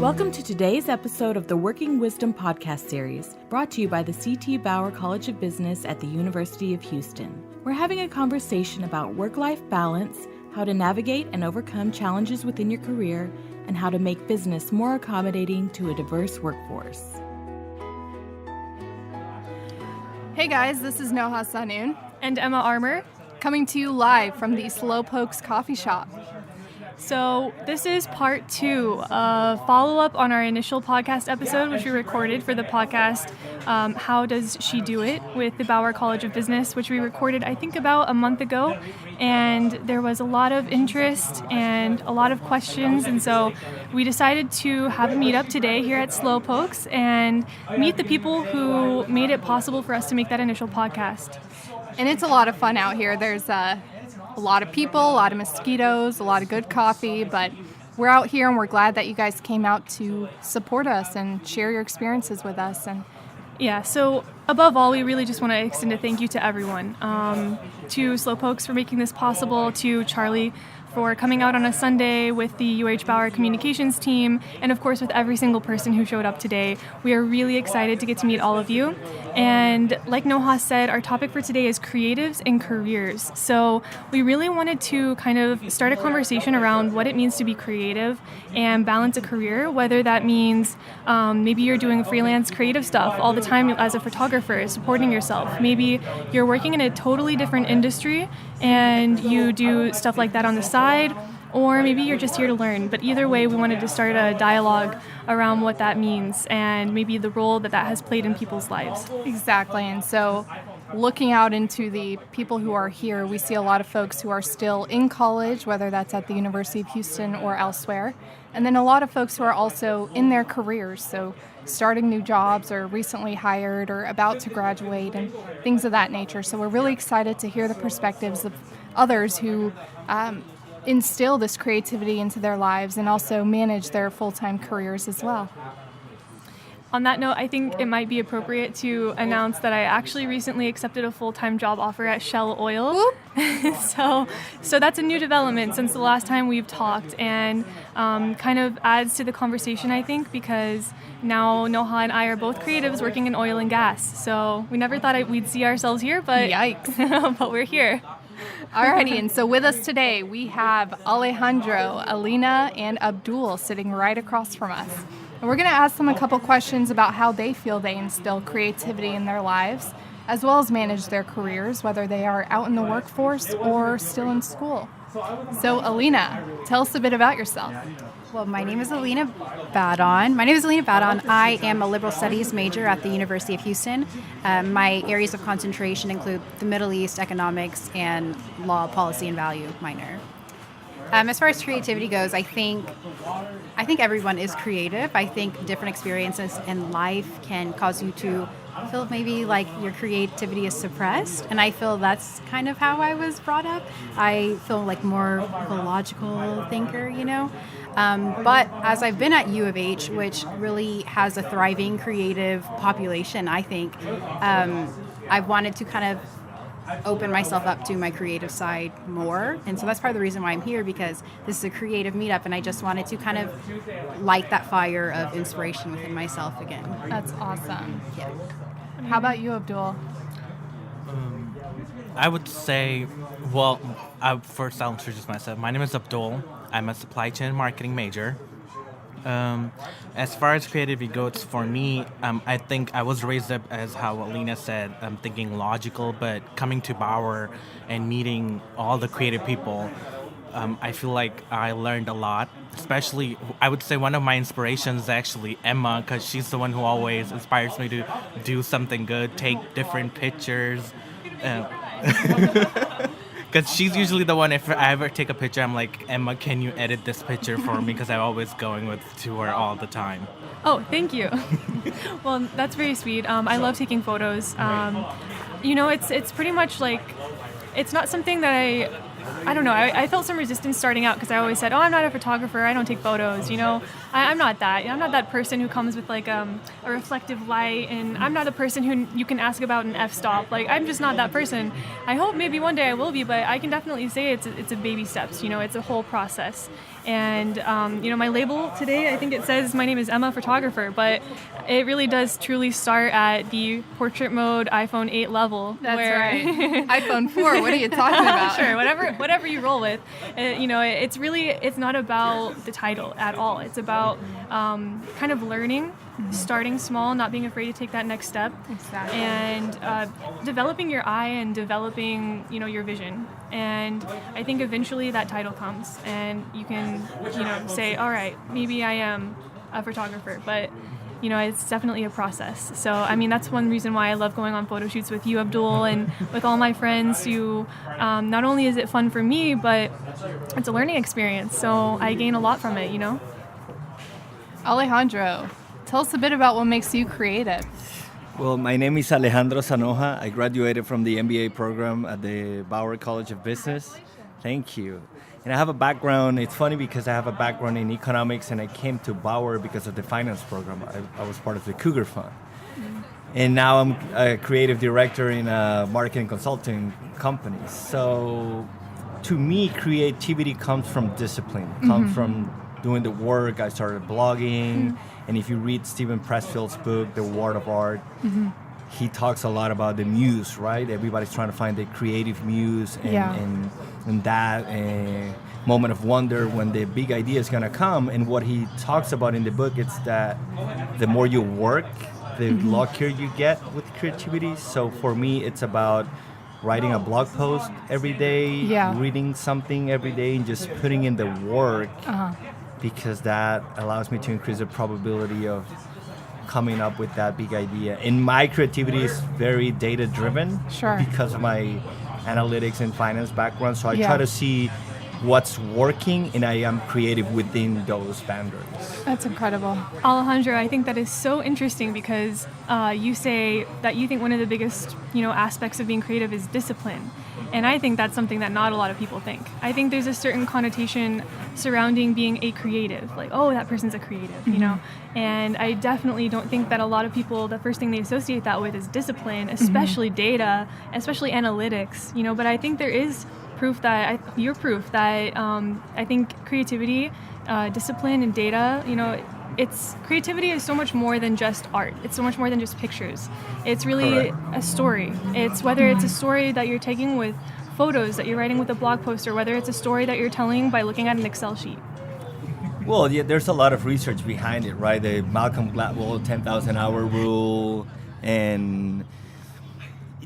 Welcome to today's episode of the Working Wisdom podcast series, brought to you by the CT Bauer College of Business at the University of Houston. We're having a conversation about work-life balance, how to navigate and overcome challenges within your career, and how to make business more accommodating to a diverse workforce. Hey guys, this is Noha Sahnoune and Emma Armour, coming to you live from the Slowpokes coffee shop. So this is part 2, a follow-up on our initial podcast episode, which we recorded for the podcast, How Does She Do It, with the Bauer College of Business, which we recorded, I think, about a month ago. And there was a lot of interest and a lot of questions. And so we decided to have a meetup today here at Slowpokes and meet the people who made it possible for us to make that initial podcast. And it's a lot of fun out here. There's a lot of people, a lot of mosquitoes, a lot of good coffee, but we're out here and we're glad that you guys came out to support us and share your experiences with us. And yeah, so above all, we really just want to extend a thank you to everyone, to Slowpokes for making this possible, to Charlie for coming out on a Sunday with the UH Bauer communications team, and of course with every single person who showed up today. We are really excited to get to meet all of you. And like Noha said, our topic for today is creatives and careers. So we really wanted to kind of start a conversation around what it means to be creative and balance a career, whether that means maybe you're doing freelance creative stuff all the time as a photographer, supporting yourself. Maybe you're working in a totally different industry and you do stuff like that on the side, or maybe you're just here to learn. But either way, we wanted to start a dialogue around what that means and maybe the role that has played in people's lives. Exactly. And so looking out into the people who are here, we see a lot of folks who are still in college, whether that's at the University of Houston or elsewhere. And then a lot of folks who are also in their careers, so starting new jobs or recently hired or about to graduate and things of that nature. So we're really excited to hear the perspectives of others who instill this creativity into their lives and also manage their full-time careers as well. On that note, I think it might be appropriate to announce that I actually recently accepted a full-time job offer at Shell Oil. So that's a new development since the last time we've talked, and kind of adds to the conversation, I think, because now Noha and I are both creatives working in oil and gas. So we never thought we'd see ourselves here, but yikes. but we're here. Alrighty, and so with us today we have Alejandro, Alina, and Abdul sitting right across from us. And we're going to ask them a couple questions about how they feel they instill creativity in their lives, as well as manage their careers, whether they are out in the workforce or still in school. So Alina, tell us a bit about yourself. Well, my name is Alina Badon. I am a liberal studies major at the University of Houston. My areas of concentration include the Middle East, economics, and law, policy, and value minor. As far as creativity goes, I think everyone is creative. I think different experiences in life can cause you to feel maybe like your creativity is suppressed, and I feel that's kind of how I was brought up. I feel like more of a logical thinker, but as I've been at U of H, which really has a thriving creative population, I think I've wanted to kind of open myself up to my creative side more. And so that's part of the reason why I'm here, because this is a creative meetup and I just wanted to kind of light that fire of inspiration within myself again. That's awesome. Yeah. How about you, Abdul? I would say, first I'll introduce myself. My name is Abdul. I'm a supply chain and marketing major. As far as creativity goes, for me, I think I was raised up, as how Alina said, thinking logical, but coming to Bauer and meeting all the creative people, I feel like I learned a lot. Especially, I would say one of my inspirations is actually Emma, because she's the one who always inspires me to do something good, take different pictures. Because she's usually the one, if I ever take a picture, I'm like, Emma, can you edit this picture for me? Because I'm always going to her all the time. Oh, thank you. Well, that's very sweet. I love taking photos. It's pretty much like, it's not something that I don't know. I felt some resistance starting out because I always said, I'm not a photographer. I don't take photos, I'm not that. I'm not that person who comes with like a reflective light, and I'm not a person who you can ask about an f-stop. Like, I'm just not that person. I hope maybe one day I will be, but I can definitely say it's a baby steps. It's a whole process. And my label today, I think it says my name is Emma Photographer, but it really does truly start at the portrait mode iPhone 8 level. That's where right. iPhone 4. What are you talking about? Sure, whatever you roll with. It's not about the title at all. It's about kind of learning, starting small, not being afraid to take that next step, Exactly. and developing your eye and developing your vision. And I think eventually that title comes, and you can say, all right, maybe I am a photographer, but it's definitely a process. So, I mean, that's one reason why I love going on photo shoots with you, Abdul, and with all my friends who, not only is it fun for me, but it's a learning experience. So I gain a lot from it, Alejandro, tell us a bit about what makes you creative. Well, my name is Alejandro Sahnoune. I graduated from the MBA program at the Bauer College of Business. Thank you. And I have a background, it's funny because I have a background in economics, and I came to Bauer because of the finance program. I was part of the Cougar Fund. And now I'm a creative director in a marketing consulting company. So to me, creativity comes from discipline, comes from doing the work. I started blogging. And if you read Steven Pressfield's book, The Word of Art, he talks a lot about the muse, right? Everybody's trying to find the creative muse and that moment of wonder when the big idea is going to come. And what he talks about in the book is that the more you work, the luckier you get with creativity. So for me, it's about writing a blog post every day, reading something every day, and just putting in the work. Because that allows me to increase the probability of coming up with that big idea. And my creativity is very data-driven because of my analytics and finance background. So I try to see what's working, and I am creative within those boundaries. That's incredible. Alejandro, I think that is so interesting because you say that you think one of the biggest, aspects of being creative is discipline. And I think that's something that not a lot of people think. I think there's a certain connotation surrounding being a creative, like, oh, that person's a creative, And I definitely don't think that a lot of people, the first thing they associate that with is discipline, especially data, especially analytics, But I think there is proof that, I think creativity, discipline, and data, creativity is so much more than just art. It's so much more than just pictures. It's really a story. It's whether it's a story that you're taking with photos that you're writing with a blog post, or whether it's a story that you're telling by looking at an Excel sheet. Well, yeah, there's a lot of research behind it, right? The Malcolm Gladwell 10,000-hour rule, and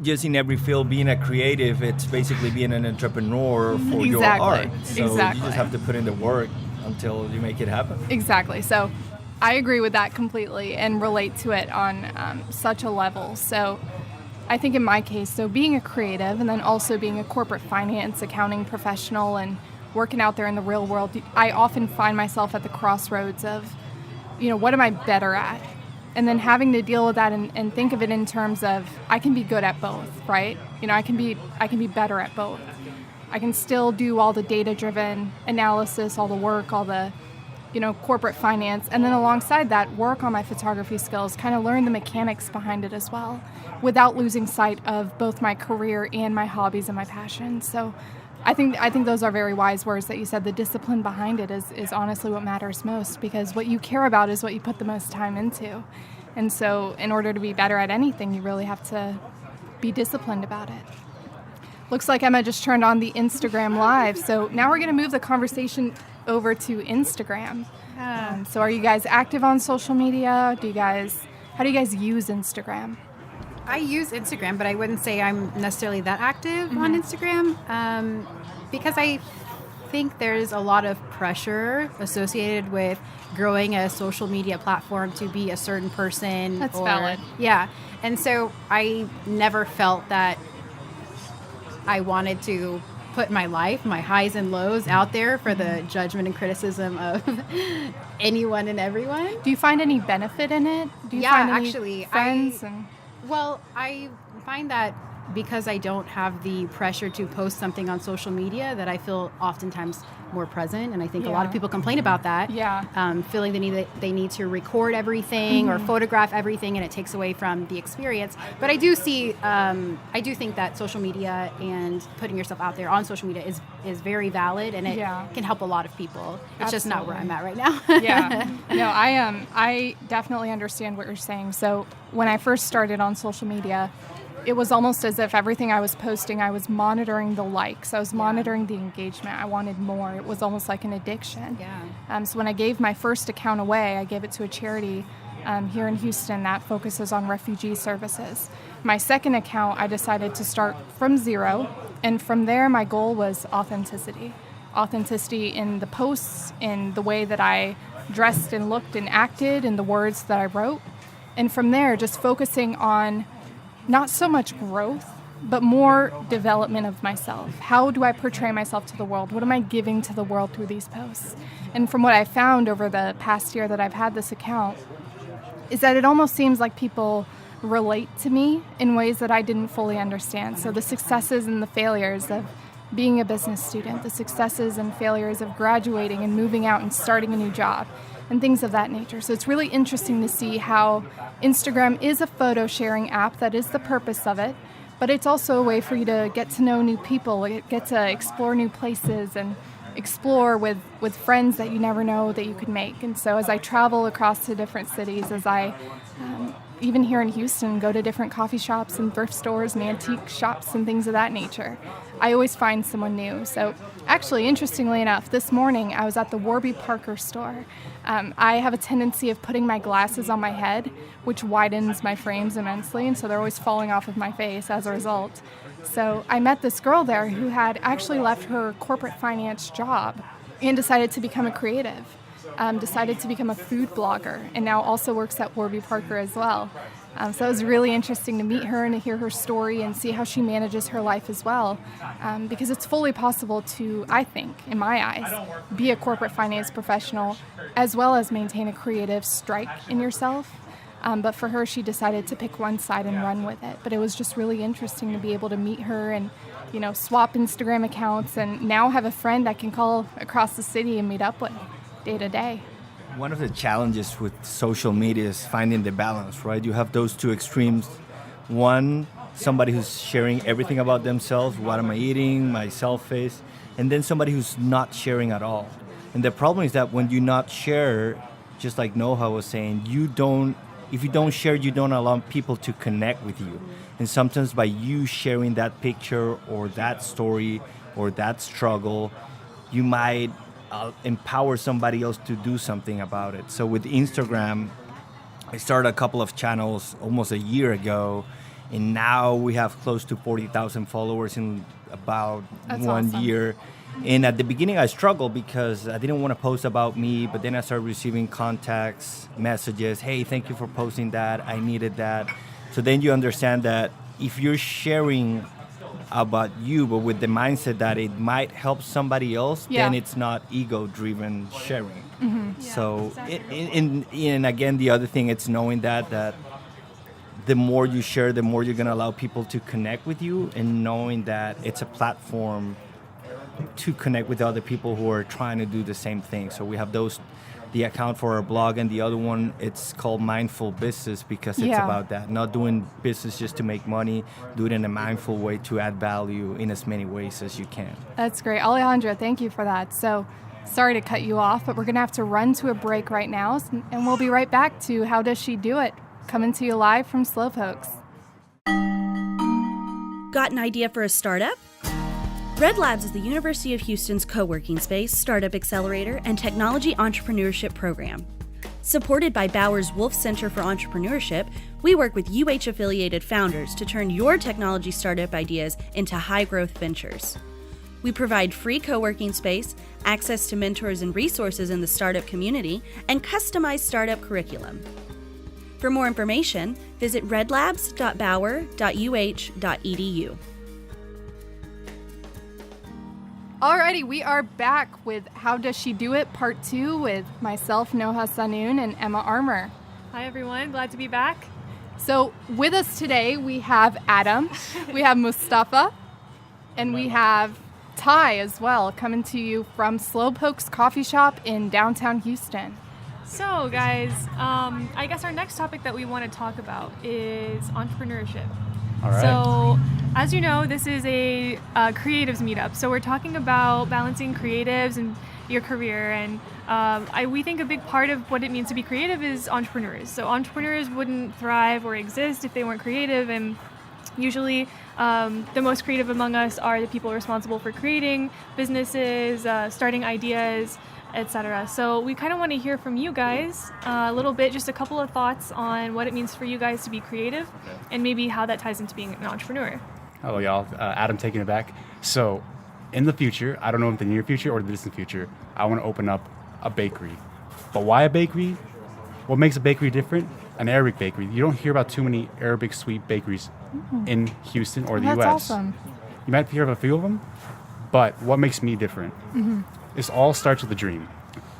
just in every field, being a creative, it's basically being an entrepreneur for your art. So you just have to put in the work until you make it happen. Exactly. So I agree with that completely and relate to it on such a level. So I think in my case, so being a creative and then also being a corporate finance accounting professional and working out there in the real world, I often find myself at the crossroads of, what am I better at? And then having to deal with that and think of it in terms of I can be good at both, right? I can be better at both. I can still do all the data-driven analysis, all the work, all the, corporate finance, and then alongside that, work on my photography skills, kind of learn the mechanics behind it as well, without losing sight of both my career and my hobbies and my passions. So I think those are very wise words that you said. The discipline behind it is honestly what matters most, because what you care about is what you put the most time into. And so in order to be better at anything, you really have to be disciplined about it. Looks like Emma just turned on the Instagram Live. So now we're going to move the conversation over to Instagram. So are you guys active on social media? How do you guys use Instagram? I use Instagram, but I wouldn't say I'm necessarily that active on Instagram because I think there's a lot of pressure associated with growing a social media platform to be a certain person. That's valid. Yeah. And so I never felt that I wanted to put my life, my highs and lows out there for the judgment and criticism of anyone and everyone. Do you find any benefit in it? Do you find any friends? Well, I find that because I don't have the pressure to post something on social media, that I feel oftentimes more present. And I think a lot of people complain about that. Feeling the need that they need to record everything or photograph everything, and it takes away from the experience. But I do think that social media and putting yourself out there on social media is very valid, and it can help a lot of people. It's just not where I'm at right now. No, I definitely understand what you're saying. So when I first started on social media, it was almost as if everything I was posting, I was monitoring the likes. I was monitoring the engagement. I wanted more. It was almost like an addiction. So when I gave my first account away, I gave it to a charity here in Houston that focuses on refugee services. My second account, I decided to start from zero. And from there, my goal was authenticity. Authenticity in the posts, in the way that I dressed and looked and acted, in the words that I wrote. And from there, just focusing on not so much growth, but more development of myself. How do I portray myself to the world? What am I giving to the world through these posts? And from what I found over the past year that I've had this account, is that it almost seems like people relate to me in ways that I didn't fully understand. So the successes and the failures of being a business student, the successes and failures of graduating and moving out and starting a new job, and things of that nature. So it's really interesting to see how Instagram is a photo sharing app. That is the purpose of it. But it's also a way for you to get to know new people, get to explore new places, and explore with friends that you never know that you could make. And so as I travel across to different cities, as I even here in Houston, go to different coffee shops and thrift stores and antique shops and things of that nature, I always find someone new. So actually, interestingly enough, this morning I was at the Warby Parker store. I have a tendency of putting my glasses on my head, which widens my frames immensely, and so they're always falling off of my face as a result. So I met this girl there who had actually left her corporate finance job and decided to become a creative. Decided to become a food blogger, and now also works at Warby Parker as well. So it was really interesting to meet her and to hear her story and see how she manages her life as well, because it's fully possible to, I think, in my eyes, be a corporate finance professional as well as maintain a creative strike in yourself. But for her, she decided to pick one side and run with it. But it was just really interesting to be able to meet her and, swap Instagram accounts, and now have a friend I can call across the city and meet up with day to day. One of the challenges with social media is finding the balance, right? You have those two extremes. One, somebody who's sharing everything about themselves, what am I eating, my self-face, and then somebody who's not sharing at all. And the problem is that when you not share, just like Noha was saying, if you don't share, you don't allow people to connect with you. And sometimes by you sharing that picture or that story or that struggle, you might empower somebody else to do something about it. So with Instagram, I started a couple of channels almost a year ago, and now we have close to 40,000 followers in about one year. And at the beginning, I struggled because I didn't want to post about me, but then I started receiving contacts, messages, hey, thank you for posting that, I needed that. So then you understand that if you're sharing about you, but with the mindset that it might help somebody else, then it's not ego-driven sharing. So, and again, the other thing, it's knowing that the more you share, the more you're going to allow people to connect with you, and knowing that it's a platform to connect with other people who are trying to do the same thing. So we have the account for our blog, and the other one, it's called Mindful Business, because it's about that, not doing business just to make money, do it in a mindful way to add value in as many ways as you can. That's great. Alejandra, thank you for that. So sorry to cut you off, but we're going to have to run to a break right now, and we'll be right back to How Does She Do It? Coming to you live from Slowpokes. Got an idea for a startup? Red Labs is the University of Houston's co-working space, startup accelerator, and technology entrepreneurship program. Supported by Bauer's Wolf Center for Entrepreneurship, we work with UH-affiliated founders to turn your technology startup ideas into high-growth ventures. We provide free co-working space, access to mentors and resources in the startup community, and customized startup curriculum. For more information, visit redlabs.bauer.uh.edu. Alrighty, we are back with How Does She Do It? Part 2 with myself, Noha Sahnoune, and Emma Armour. Hi everyone, glad to be back. So with us today, we have Adam, we have Mustafa, and we have Ty as well, coming to you from Slowpokes Coffee Shop in downtown Houston. So, guys, I guess our next topic that we want to talk about is entrepreneurship. All right. So, as you know, this is a creatives meetup. So we're talking about balancing creatives and your career. And we think a big part of what it means to be creative is entrepreneurs. So entrepreneurs wouldn't thrive or exist if they weren't creative. And usually the most creative among us are the people responsible for creating businesses, starting ideas, etc. So we kind of want to hear from you guys a little bit, just a couple of thoughts on what it means for you guys to be creative and maybe how that ties into being an entrepreneur. Hello, y'all. Adam taking it back. So, in the future, I don't know if the near future or the distant future, I want to open up a bakery. But why a bakery? What makes a bakery different? An Arabic bakery. You don't hear about too many Arabic sweet bakeries in Houston or the That's U.S. awesome. You might hear of a few of them, but what makes me different? This all starts with a dream.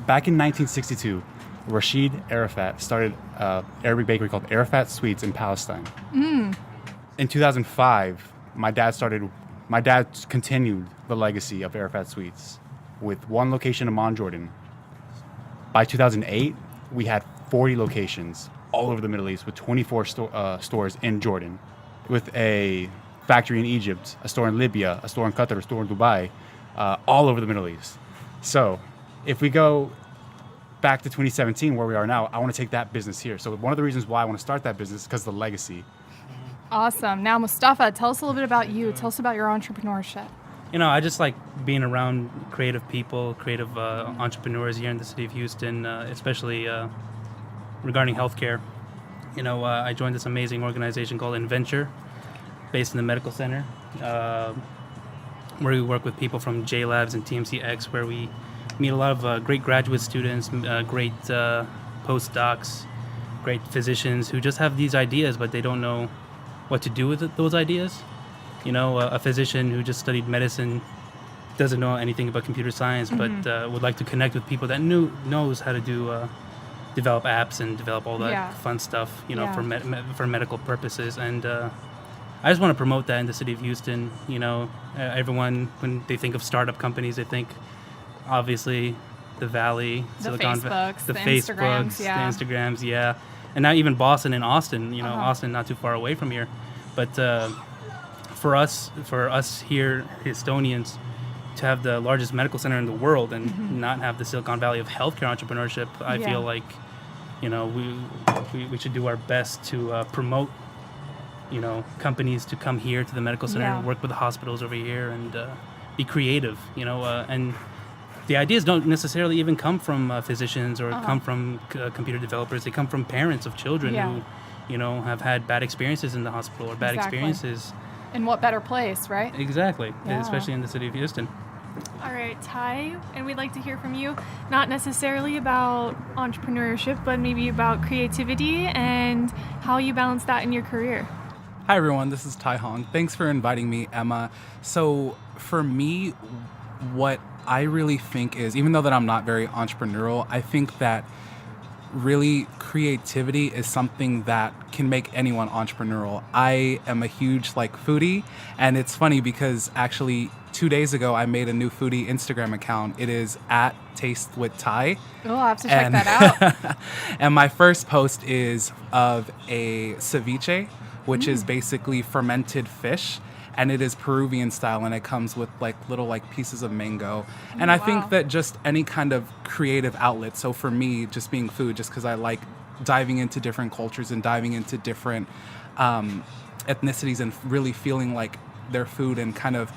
Back in 1962, Rashid Arafat started an Arabic bakery called Arafat Sweets in Palestine. In 2005, my dad continued the legacy of Arafat Sweets with one location in Amman, Jordan. By 2008, we had 40 locations all over the Middle East with 24 stores in Jordan, with a factory in Egypt, a store in Libya, a store in Qatar, a store in Dubai, all over the Middle East. So if we go back to 2017, where we are now, I want to take that business here. So one of the reasons why I want to start that business is because of the legacy. Awesome. Now, Mustafa, tell us a little bit about you. Tell us about your entrepreneurship. You know, I just like being around creative people, creative entrepreneurs here in the city of Houston, especially regarding healthcare. You know, I joined this amazing organization called Inventure, based in the medical center, where we work with people from J Labs and TMCX, where we meet a lot of great graduate students, great postdocs, great physicians who just have these ideas, but they don't know what to do with those ideas. You know, a physician who just studied medicine doesn't know anything about computer science, but would like to connect with people that knows how to do develop apps and develop all that fun stuff, you know, for medical purposes. And I just want to promote that in the city of Houston. You know, everyone, when they think of startup companies, they think obviously the Valley, Silicon Valley, the Instagrams, the Instagrams, and now even Boston and Austin. You know, Austin not too far away from here, but for us here, Houstonians, to have the largest medical center in the world and not have the Silicon Valley of healthcare entrepreneurship, I feel like, you know, we should do our best to promote, you know, companies to come here to the medical center and work with the hospitals over here and be creative, you know, and the ideas don't necessarily even come from physicians or come from computer developers. They come from parents of children who, you know, have had bad experiences in the hospital or bad experiences. And what better place, right? Exactly, especially in the city of Houston. All right, Ty, and we'd like to hear from you, not necessarily about entrepreneurship, but maybe about creativity and how you balance that in your career. Hi, everyone. This is Ty Hong. Thanks for inviting me, Emma. So for me, what I really think is, even though that I'm not very entrepreneurial, I think that really creativity is something that can make anyone entrepreneurial. I am a huge foodie, and it's funny because actually 2 days ago I made a new foodie Instagram account. It is @TasteWithTy. Oh, I'll have to check that out. And my first post is of a ceviche, which is basically fermented fish. And it is Peruvian style, and it comes with little pieces of mango. And I think that just any kind of creative outlet. So for me, just being food, just because I like diving into different cultures and diving into different ethnicities and really feeling like their food and kind of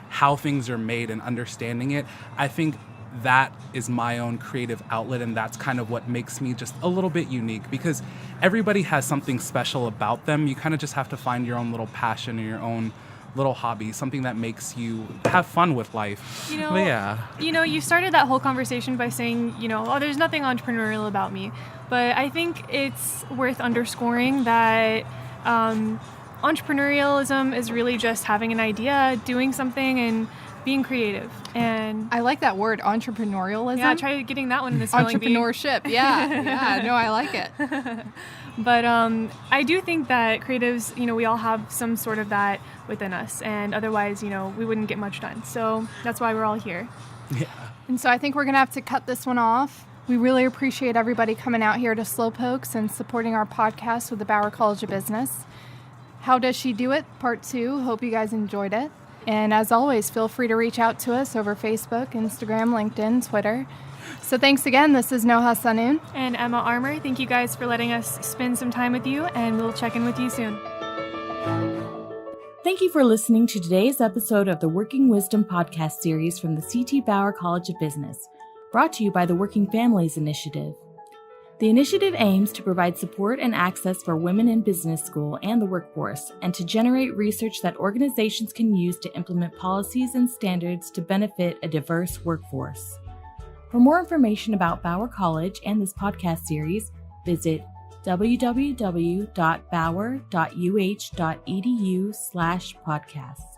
how things are made and understanding it. I think that is my own creative outlet, and that's kind of what makes me just a little bit unique, because everybody has something special about them. You kind of just have to find your own little passion or your own little hobby, something that makes you have fun with life. You know, you started that whole conversation by saying, you know, there's nothing entrepreneurial about me. But I think it's worth underscoring that entrepreneurialism is really just having an idea, doing something, and being creative. And I like that word, entrepreneurialism. Yeah, try getting that one in the spelling bee. Entrepreneurship. Yeah, no, I like it. But I do think that creatives, we all have some sort of that within us, and otherwise, we wouldn't get much done. So that's why we're all here. Yeah. And so I think we're going to have to cut this one off. We really appreciate everybody coming out here to Slowpokes and supporting our podcast with the Bauer College of Business. How Does She Do It? Part 2. Hope you guys enjoyed it. And as always, feel free to reach out to us over Facebook, Instagram, LinkedIn, Twitter. So thanks again. This is Noha Sahnoune. And Emma Armour. Thank you guys for letting us spend some time with you, and we'll check in with you soon. Thank you for listening to today's episode of the Working Wisdom podcast series from the CT Bauer College of Business, brought to you by the Working Families Initiative. The initiative aims to provide support and access for women in business school and the workforce, and to generate research that organizations can use to implement policies and standards to benefit a diverse workforce. For more information about Bauer College and this podcast series, visit www.bauer.uh.edu/podcasts.